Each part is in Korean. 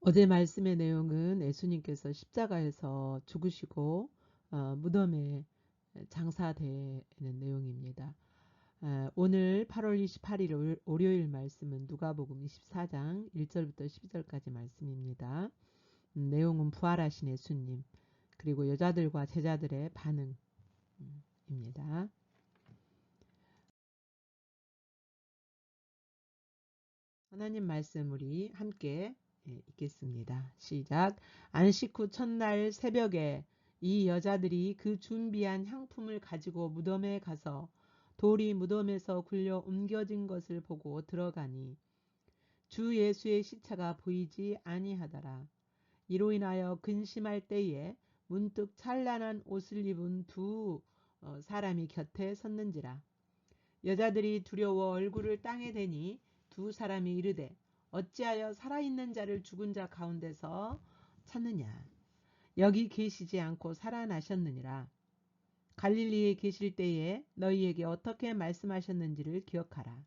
어제 말씀의 내용은 예수님께서 십자가에서 죽으시고 무덤에 장사되는 내용입니다. 오늘 8월 28일 월요일 말씀은 누가복음 24장 1절부터 12절까지 말씀입니다. 내용은 부활하신 예수님 그리고 여자들과 제자들의 반응입니다. 하나님 말씀 우리 함께 읽겠습니다. 시작. 안식 후 첫날 새벽에 이 여자들이 그 준비한 향품을 가지고 무덤에 가서 돌이 무덤에서 굴려 옮겨진 것을 보고 들어가니 주 예수의 시체가 보이지 아니하더라. 이로 인하여 근심할 때에 문득 찬란한 옷을 입은 두 사람이 곁에 섰는지라. 여자들이 두려워 얼굴을 땅에 대니 두 사람이 이르되 어찌하여 살아있는 자를 죽은 자 가운데서 찾느냐. 여기 계시지 않고 살아나셨느니라. 갈릴리에 계실 때에 너희에게 어떻게 말씀하셨는지를 기억하라.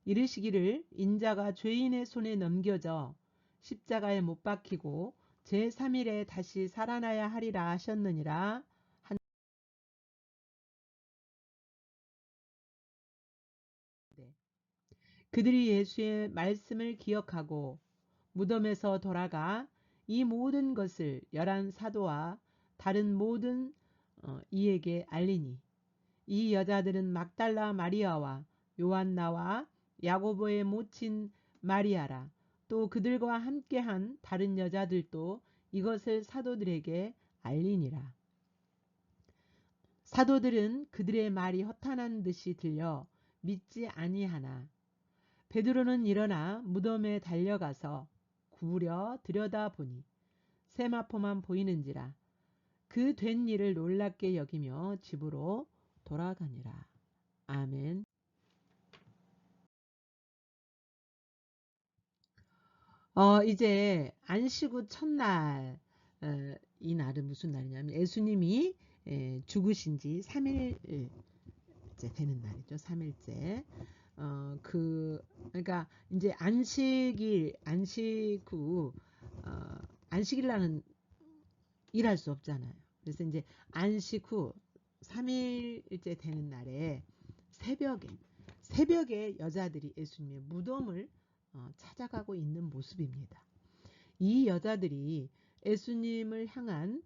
이르시기를 인자가 죄인의 손에 넘겨져 십자가에 못 박히고 제3일에 다시 살아나야 하리라 하셨느니라. 그들이 예수의 말씀을 기억하고 무덤에서 돌아가 이 모든 것을 11 사도와 다른 모든 이에게 알리니 이 여자들은 막달라 마리아와 요한나와 야고보의 모친 마리아라. 또 그들과 함께한 다른 여자들도 이것을 사도들에게 알리니라. 사도들은 그들의 말이 허탄한 듯이 들려 믿지 아니하나 베드로는 일어나 무덤에 달려가서 구부려 들여다보니 세마포만 보이는지라. 그 된 일을 놀랍게 여기며 집으로 돌아가니라. 아멘. 이제 안식 후 첫날 이 날은 무슨 날이냐면 예수님이 죽으신 지 3일째 되는 날이죠. 3일째. 그러니까 이제 안식 후 안식일 날은 일할 수 없잖아요. 그래서 이제 안식 후 3일째 되는 날에 새벽에 여자들이 예수님의 무덤을 찾아가고 있는 모습입니다. 이 여자들이 예수님을 향한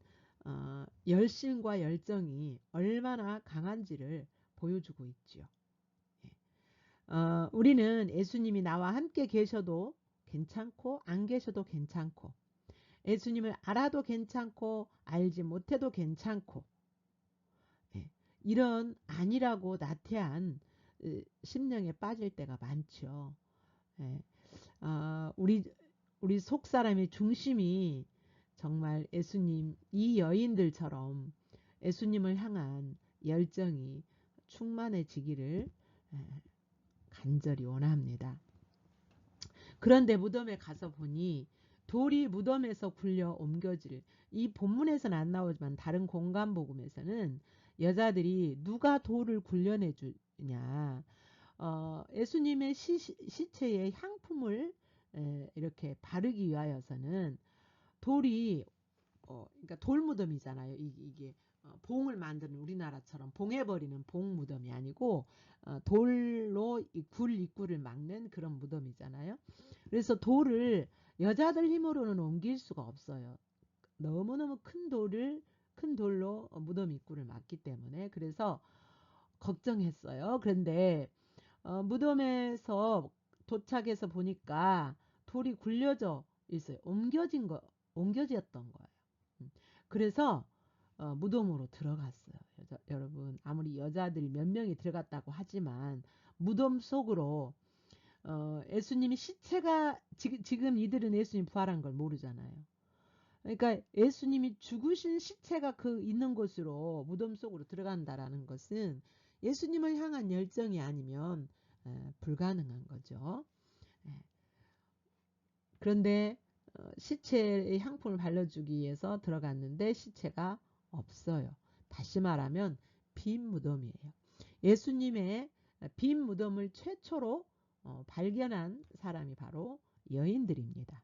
열심과 열정이 얼마나 강한지를 보여주고 있지요. 우리는 예수님이 나와 함께 계셔도 괜찮고 안 계셔도 괜찮고 예수님을 알아도 괜찮고 알지 못해도 괜찮고 이런 아니라고 나태한 심령에 빠질 때가 많죠. 우리 속 사람의 중심이 정말 예수님 이 여인들처럼 예수님을 향한 열정이 충만해지기를 간절히 원합니다. 그런데 무덤에 가서 보니 돌이 무덤에서 굴려 옮겨질 이 본문에서는 안 나오지만 다른 공간 복음에서는 여자들이 누가 돌을 굴려내 주냐 예수님의 시체에 향품을 이렇게 바르기 위하여서는 돌이 그러니까 돌무덤이잖아요. 이게 봉을 만드는 우리나라처럼 봉해버리는 봉 무덤이 아니고 돌로 굴 입구를 막는 그런 무덤이잖아요. 그래서 돌을 여자들 힘으로는 옮길 수가 없어요. 너무너무 큰 돌로 무덤 입구를 막기 때문에 그래서 걱정했어요. 그런데 무덤에서 도착해서 보니까 돌이 굴려져 있어요. 옮겨졌던 거예요. 그래서 무덤으로 들어갔어요. 여러분 아무리 여자들이 몇 명이 들어갔다고 하지만 무덤 속으로 예수님이 시체가 지금 이들은 예수님 부활한 걸 모르잖아요. 그러니까 예수님이 죽으신 시체가 그 있는 곳으로 무덤 속으로 들어간다라는 것은 예수님을 향한 열정이 아니면 불가능한 거죠. 그런데 시체의 향품을 발라주기 위해서 들어갔는데 시체가 없어요. 다시 말하면 빈 무덤이에요. 예수님의 빈 무덤을 최초로 발견한 사람이 바로 여인들입니다.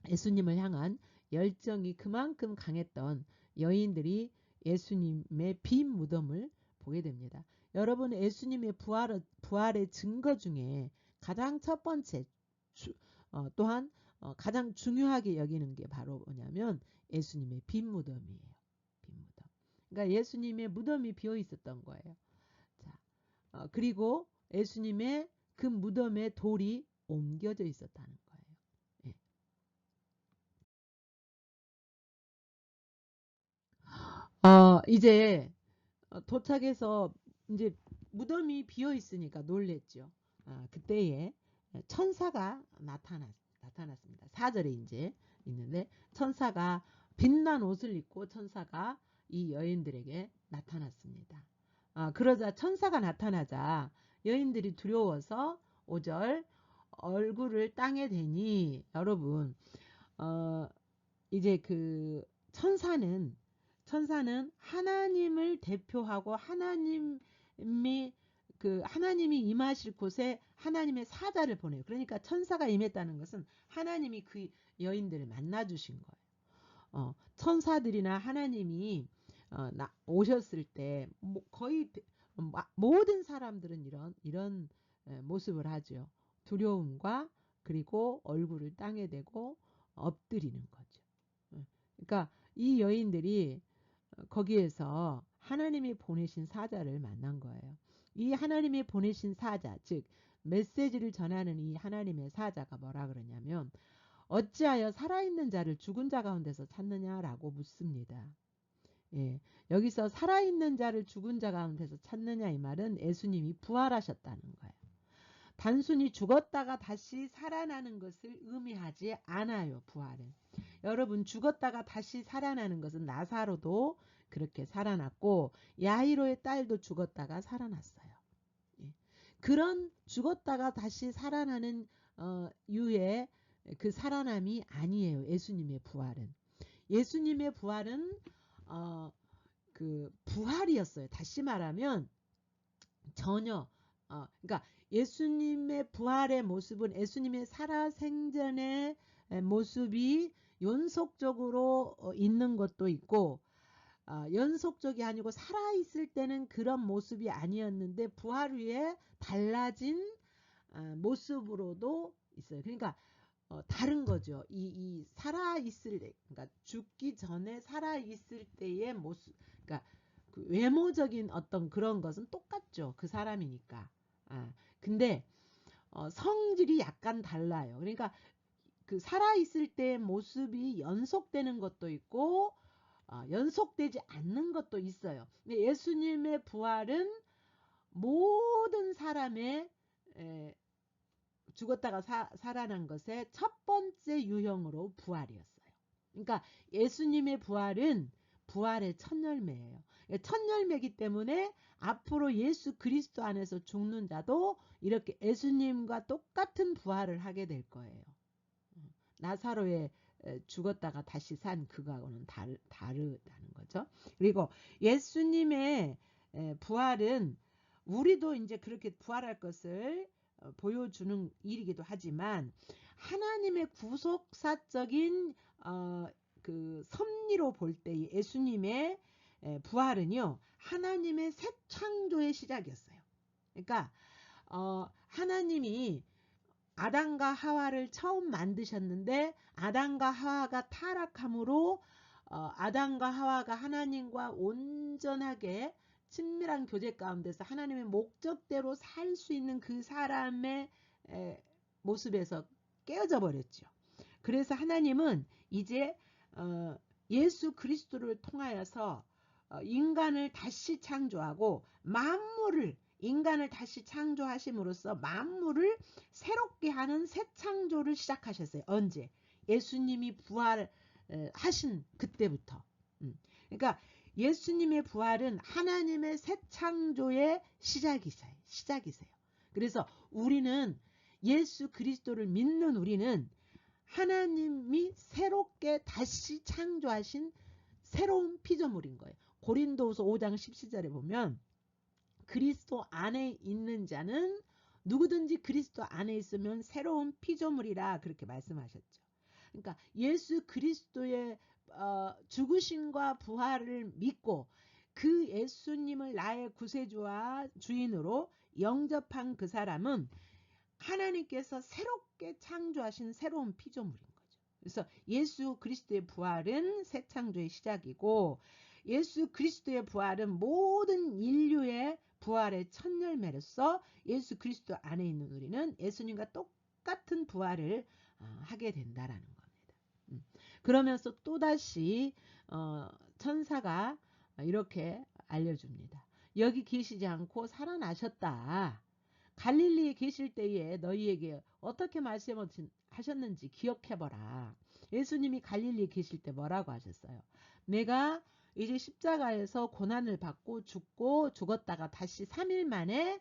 예수님을 향한 열정이 그만큼 강했던 여인들이 예수님의 빈 무덤을 보게 됩니다. 여러분, 예수님의 부활의 증거 중에 가장 첫 번째 또한 가장 중요하게 여기는 게 바로 뭐냐면 예수님의 빈 무덤이에요. 빈 무덤. 그러니까 예수님의 무덤이 비어 있었던 거예요. 자, 그리고 예수님의 그 무덤에 돌이 옮겨져 있었다는 거예요. 예. 이제 도착해서 이제 무덤이 비어 있으니까 놀랬죠. 그때에 천사가 나타났습니다. 4절에 이제 있는데 천사가 빛난 옷을 입고 천사가 이 여인들에게 나타났습니다. 그러자 천사가 나타나자 여인들이 두려워서 5절 얼굴을 땅에 대니 여러분 어, 이제 그 천사는 하나님을 대표하고 하나님이 임하실 곳에 하나님의 사자를 보내요. 그러니까 천사가 임했다는 것은 하나님이 그 여인들을 만나 주신 거예요. 천사들이나 하나님이 오셨을 때 거의 모든 사람들은 이런 모습을 하죠. 두려움과 그리고 얼굴을 땅에 대고 엎드리는 거죠. 그러니까 이 여인들이 거기에서 하나님이 보내신 사자를 만난 거예요. 이 하나님이 보내신 사자, 즉 메시지를 전하는 이 하나님의 사자가 뭐라 그러냐면 어찌하여 살아있는 자를 죽은 자 가운데서 찾느냐라고 묻습니다. 예, 여기서 살아있는 자를 죽은 자 가운데서 찾느냐 이 말은 예수님이 부활하셨다는 거예요. 단순히 죽었다가 다시 살아나는 것을 의미하지 않아요. 부활은. 여러분, 죽었다가 다시 살아나는 것은 나사로도 그렇게 살아났고 야이로의 딸도 죽었다가 살아났어요. 예. 그런 죽었다가 다시 살아나는 유의 그 살아남이 아니에요. 예수님의 부활은. 예수님의 부활은 그 부활이었어요. 다시 말하면 전혀 그러니까 예수님의 부활의 모습은 예수님의 살아생전의 모습이 연속적으로 있는 것도 있고 연속적이 아니고 살아있을 때는 그런 모습이 아니었는데 부활 후에 달라진 모습으로도 있어요. 그러니까 다른 거죠. 이 살아있을 때, 그러니까 죽기 전에 살아있을 때의 모습, 그러니까 그 외모적인 어떤 그런 것은 똑같죠. 그 사람이니까. 근데 성질이 약간 달라요. 그러니까 그 살아있을 때의 모습이 연속되는 것도 있고 연속되지 않는 것도 있어요. 근데 예수님의 부활은 모든 사람의 죽었다가 살아난 것의 첫 번째 유형으로 부활이었어요. 그러니까 예수님의 부활은 부활의 첫 열매예요. 첫 열매이기 때문에 앞으로 예수 그리스도 안에서 죽는 자도 이렇게 예수님과 똑같은 부활을 하게 될 거예요. 나사로의 죽었다가 다시 산 그거하고는 다르다는 거죠. 그리고 예수님의 부활은 우리도 이제 그렇게 부활할 것을 보여주는 일이기도 하지만 하나님의 구속사적인 그 섭리로 볼 때 예수님의 부활은요 하나님의 새 창조의 시작이었어요. 그러니까 하나님이 아담과 하와를 처음 만드셨는데 아담과 하와가 타락함으로 아담과 하와가 하나님과 온전하게 친밀한 교제 가운데서 하나님의 목적대로 살 수 있는 그 사람의 모습에서 깨어져 버렸죠. 그래서 하나님은 이제 예수 그리스도를 통하여서 인간을 다시 창조하고 인간을 다시 창조하심으로써 만물을 새롭게 하는 새 창조를 시작하셨어요. 언제? 예수님이 부활하신 그때부터. 그러니까 예수님의 부활은 하나님의 새 창조의 시작이세요. 그래서 우리는 예수 그리스도를 믿는 우리는 하나님이 새롭게 다시 창조하신 새로운 피조물인 거예요. 고린도후서 5장 17절에 보면 그리스도 안에 있는 자는 누구든지 그리스도 안에 있으면 새로운 피조물이라 그렇게 말씀하셨죠. 그러니까 예수 그리스도의 죽으심과 부활을 믿고 그 예수님을 나의 구세주와 주인으로 영접한 그 사람은 하나님께서 새롭게 창조하신 새로운 피조물인 거죠. 그래서 예수 그리스도의 부활은 새 창조의 시작이고 예수 그리스도의 부활은 모든 인류의 부활의 첫 열매로서 예수 그리스도 안에 있는 우리는 예수님과 똑같은 부활을 하게 된다라는 겁니다. 그러면서 또다시 천사가 이렇게 알려줍니다. 여기 계시지 않고 살아나셨다. 갈릴리에 계실 때에 너희에게 어떻게 말씀하셨는지 기억해보라. 예수님이 갈릴리에 계실 때 뭐라고 하셨어요? 내가 이제 십자가에서 고난을 받고 죽고 죽었다가 다시 3일 만에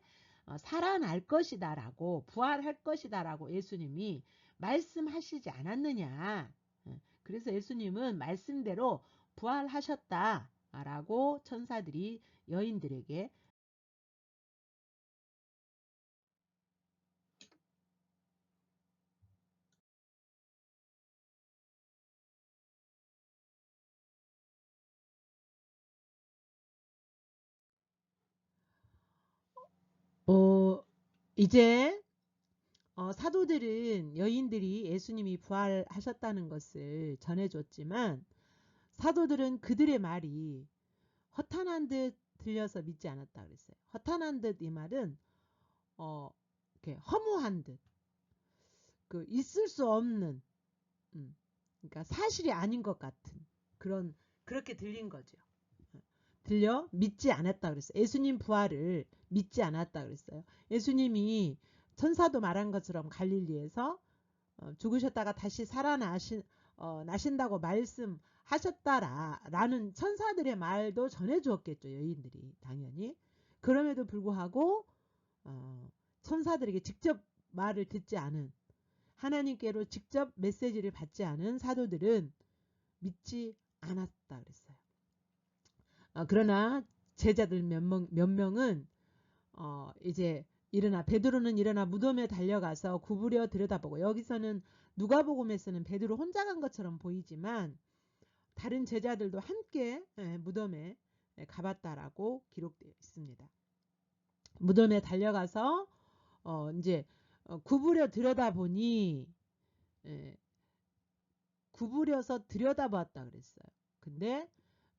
살아날 것이다 라고 부활할 것이다 라고 예수님이 말씀하시지 않았느냐. 그래서 예수님은 말씀대로 부활하셨다 라고 천사들이 여인들에게 이제 사도들은 여인들이 예수님이 부활하셨다는 것을 전해줬지만 사도들은 그들의 말이 허탄한 듯 들려서 믿지 않았다 그랬어요. 허탄한 듯 이 말은 이렇게 허무한 듯, 그 있을 수 없는, 그러니까 사실이 아닌 것 같은 그렇게 들린 거죠. 들려 믿지 않았다 그랬어요. 예수님 부활을 믿지 않았다 그랬어요. 예수님이 천사도 말한 것처럼 갈릴리에서 죽으셨다가 다시 나신다고 말씀하셨다라는 천사들의 말도 전해주었겠죠. 여인들이 당연히. 그럼에도 불구하고 천사들에게 직접 말을 듣지 않은 하나님께로 직접 메시지를 받지 않은 사도들은 믿지 않았다 그랬어요. 그러나 제자들 몇 명은 이제 베드로는 일어나 무덤에 달려가서 구부려 들여다보고 여기서는 누가복음에서는 베드로 혼자 간 것처럼 보이지만 다른 제자들도 함께 무덤에 가봤다라고 기록되어 있습니다. 무덤에 달려가서 이제 구부려 들여다보니 구부려서 들여다봤다 그랬어요. 근데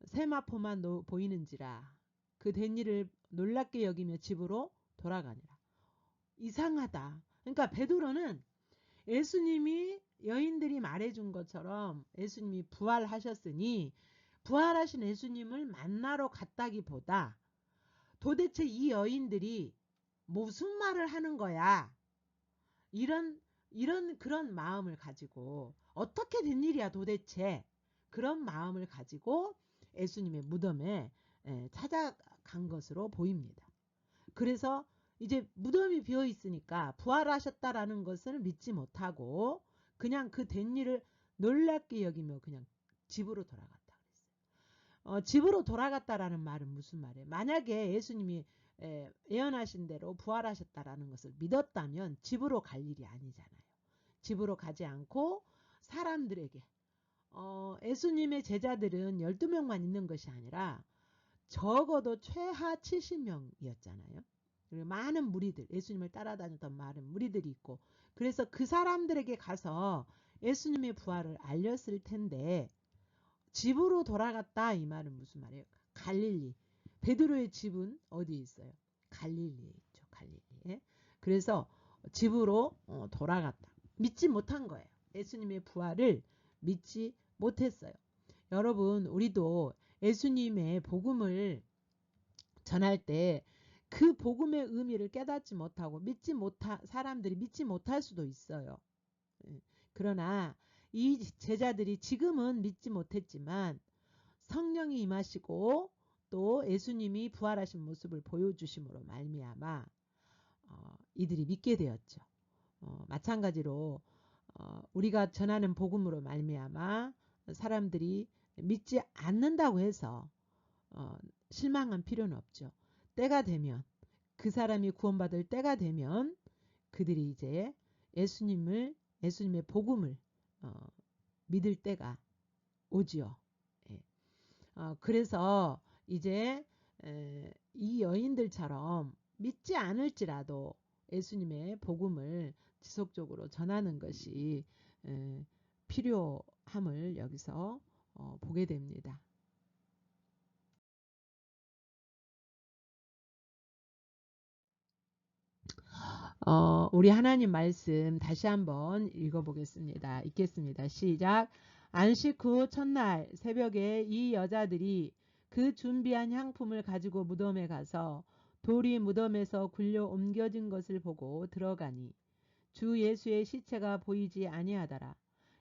세마포만 보이는지라 그 된 일을 놀랍게 여기며 집으로 돌아가니라. 이상하다. 그러니까 베드로는 예수님이 여인들이 말해준 것처럼 예수님이 부활하셨으니 부활하신 예수님을 만나러 갔다기보다 도대체 이 여인들이 무슨 말을 하는 거야? 이런 그런 마음을 가지고 어떻게 된 일이야 도대체? 그런 마음을 가지고 예수님의 무덤에 찾아간 것으로 보입니다. 그래서 이제 무덤이 비어 있으니까 부활하셨다라는 것을 믿지 못하고 그냥 그 된 일을 놀랍게 여기며 그냥 집으로 돌아갔다 그랬어요. 집으로 돌아갔다라는 말은 무슨 말이에요? 만약에 예수님이 예언하신 대로 부활하셨다라는 것을 믿었다면 집으로 갈 일이 아니잖아요. 집으로 가지 않고 사람들에게 예수님의 제자들은 12명만 있는 것이 아니라 적어도 최하 70명이었잖아요. 그리고 많은 무리들, 예수님을 따라다녔던 많은 무리들이 있고 그래서 그 사람들에게 가서 예수님의 부활을 알렸을 텐데 집으로 돌아갔다 이 말은 무슨 말이에요? 갈릴리. 베드로의 집은 어디에 있어요? 갈릴리에 있죠. 갈릴리에. 그래서 집으로 돌아갔다. 믿지 못한 거예요. 예수님의 부활을 믿지 못했어요. 여러분 우리도 예수님의 복음을 전할 때 그 복음의 의미를 깨닫지 못하고 사람들이 믿지 못할 수도 있어요. 그러나 이 제자들이 지금은 믿지 못했지만 성령이 임하시고 또 예수님이 부활하신 모습을 보여주심으로 말미암아 이들이 믿게 되었죠. 마찬가지로 우리가 전하는 복음으로 말미암아 사람들이 믿지 않는다고 해서 실망한 필요는 없죠. 때가 되면 그 사람이 구원받을 때가 되면 그들이 이제 예수님의 복음을 믿을 때가 오지요. 예. 그래서 이제 이 여인들처럼 믿지 않을지라도 예수님의 복음을 지속적으로 전하는 것이 필요함을 여기서 보게 됩니다. 우리 하나님 말씀 다시 한번 읽어보겠습니다. 읽겠습니다. 시작. 안식 후 첫날 새벽에 이 여자들이 그 준비한 향품을 가지고 무덤에 가서 돌이 무덤에서 굴려 옮겨진 것을 보고 들어가니 주 예수의 시체가 보이지 아니하더라.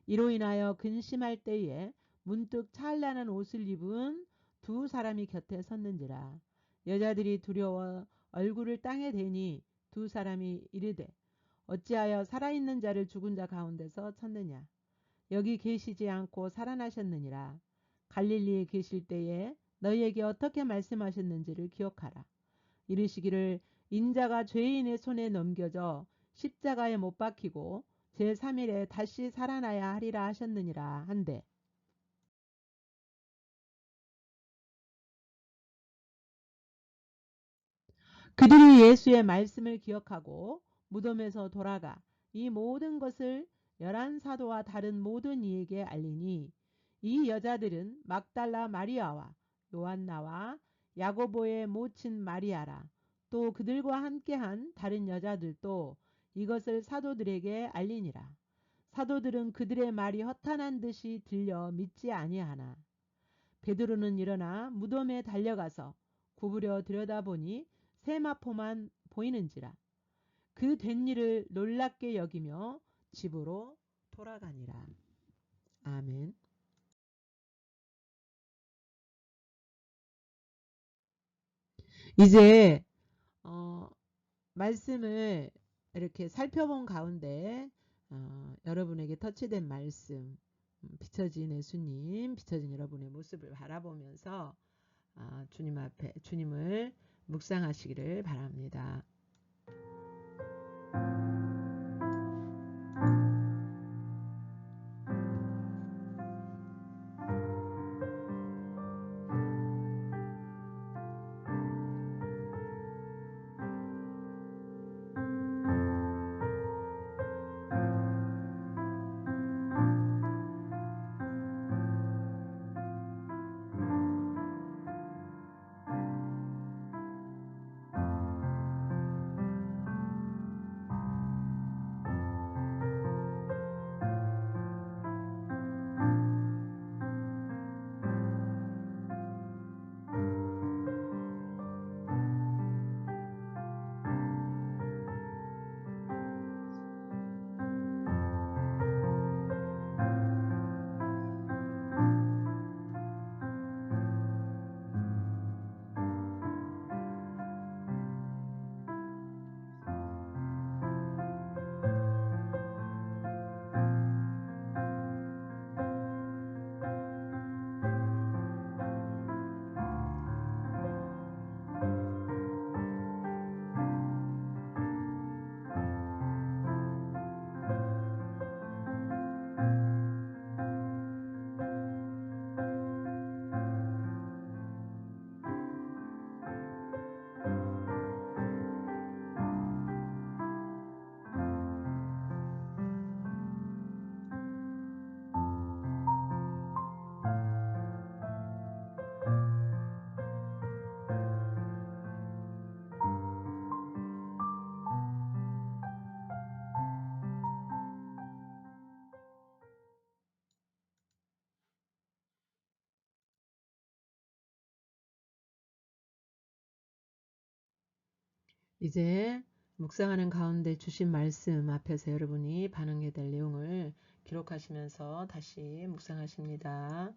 이로 인하여 근심할 때에 문득 찬란한 옷을 입은 두 사람이 곁에 섰는지라. 여자들이 두려워 얼굴을 땅에 대니 두 사람이 이르되 어찌하여 살아있는 자를 죽은 자 가운데서 찾느냐. 여기 계시지 않고 살아나셨느니라. 갈릴리에 계실 때에 너희에게 어떻게 말씀하셨는지를 기억하라. 이르시기를 인자가 죄인의 손에 넘겨져 십자가에 못 박히고 제3일에 다시 살아나야 하리라 하셨느니라 한데 그들이 예수의 말씀을 기억하고 무덤에서 돌아가 이 모든 것을 11사도와 다른 모든 이에게 알리니 이 여자들은 막달라 마리아와 요한나와 야고보의 모친 마리아라. 또 그들과 함께한 다른 여자들도 이것을 사도들에게 알리니라. 사도들은 그들의 말이 허탄한 듯이 들려 믿지 아니하나 베드로는 일어나 무덤에 달려가서 구부려 들여다보니 세마포만 보이는지라. 그 된 일을 놀랍게 여기며 집으로 돌아가니라. 아멘. 이제 말씀을 이렇게 살펴본 가운데 여러분에게 터치된 말씀, 비춰진 예수님, 비춰진 여러분의 모습을 바라보면서 주님 앞에 주님을 묵상하시기를 바랍니다. 이제 묵상하는 가운데 주신 말씀 앞에서 여러분이 반응해야 될 내용을 기록하시면서 다시 묵상하십니다.